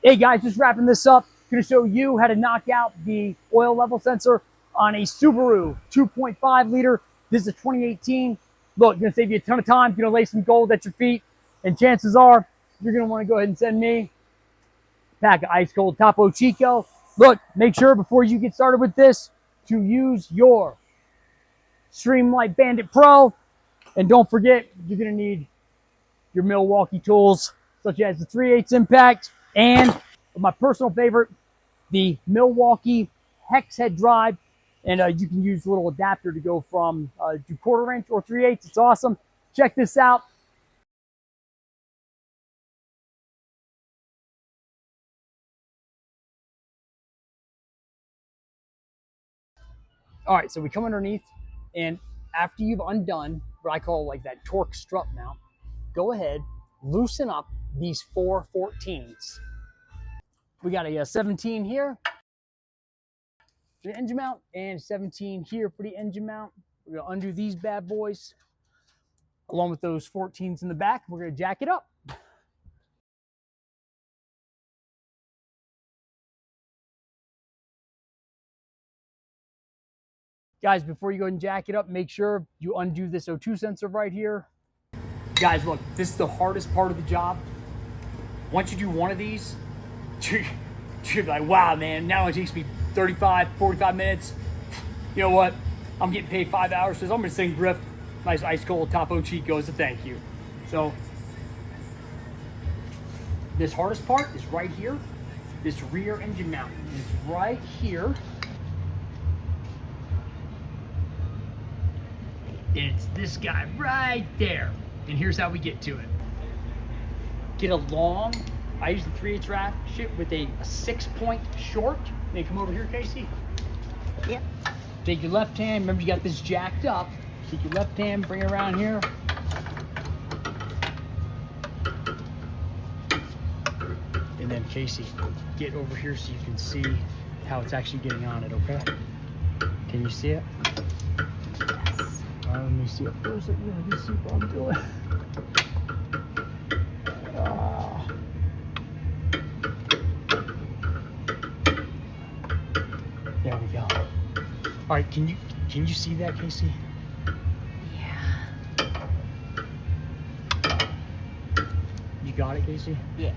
Hey guys, just wrapping this up. Going to show you how to knock out the oil level sensor on a Subaru 2.5 liter. This is a 2018. Look, going to save you a ton of time. Going to lay some gold at your feet. And chances are, you're going to want to go ahead and send me a pack of ice cold Topo Chico. Look, make sure before you get started with this to use your Streamlight Bandit Pro. And don't forget, you're going to need your Milwaukee tools, such as the 3/8 impact and my personal favorite, the Milwaukee hex head drive. And you can use a little adapter to go from to 1/4 inch or 3/8. It's awesome. Check this out. All right, so we come underneath, and after you've undone what I call like that torque strut mount, go ahead, loosen up these 4 14s. We got a 17 here for the engine mount and 17 here for the engine mount. We're gonna undo these bad boys along with those 14s in the back. We're gonna jack it up. Guys, before you go and jack it up, make sure you undo this O2 sensor right here. Guys, look, this is the hardest part of the job. Once you do one of these, you're like, wow, man, now it takes me 35, 45 minutes. You know what? I'm getting paid 5 hours, so I'm gonna sing Griff nice ice cold Topo Chico as a thank you. So, this hardest part is right here. This rear engine mount is right here. It's this guy right there. And here's how we get to it. Get a long, I use the 3/8 ratchet with a 6-point short. Then come over here, Casey. Yep. Take your left hand, remember you got this jacked up. Take your left hand, bring it around here. And then Casey, get over here so you can see how it's actually getting on it, okay? Can you see it? Yes. Let me see up close. Let me see what I'm doing. There we go. All right, can you see that, Casey? Yeah. You got it, Casey? Yeah.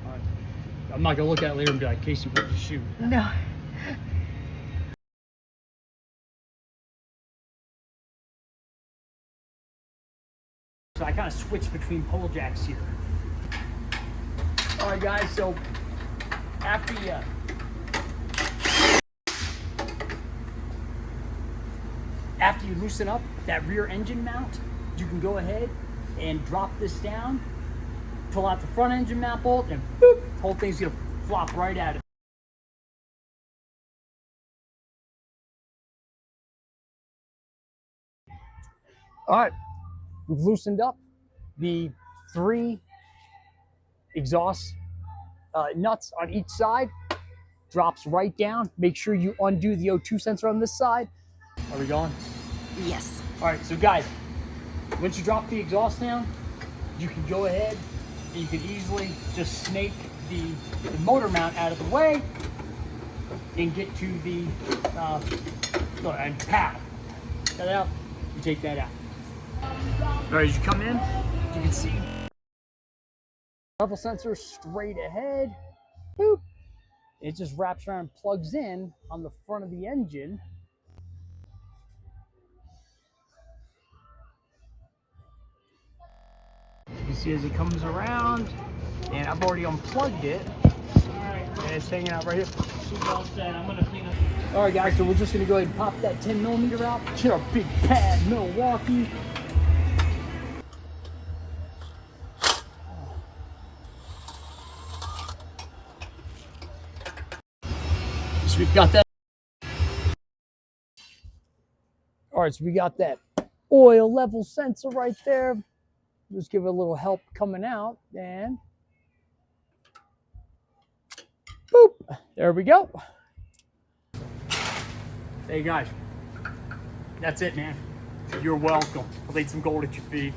All right. I'm not gonna look at it later and be like, Casey, what did you shoot? No. So I kind of switch between pole jacks here. All right, guys, so after you loosen up that rear engine mount, you can go ahead and drop this down, pull out the front engine mount bolt, and boop, the whole thing's gonna flop right out of it. All right, we've loosened up the 3 exhaust nuts on each side. Drops right down. Make sure you undo the O2 sensor on this side. Are we going? Yes. All right, so guys, once you drop the exhaust down, you can go ahead and you can easily just snake the motor mount out of the way and get to the and pow. Cut that out. You take that out. All right, as you come in, you can see level sensor straight ahead. Boop. It just wraps around and plugs in on the front of the engine. You can see as it comes around, and I've already unplugged it. And it's hanging out right here. All right, guys, so we're just gonna go ahead and pop that 10mm out. Get our big pad Milwaukee. So we've got that. All right, so we got that oil level sensor right there. Just give it a little help coming out, and boop, there we go. Hey guys, that's it, man. You're welcome. I laid some gold at your feet.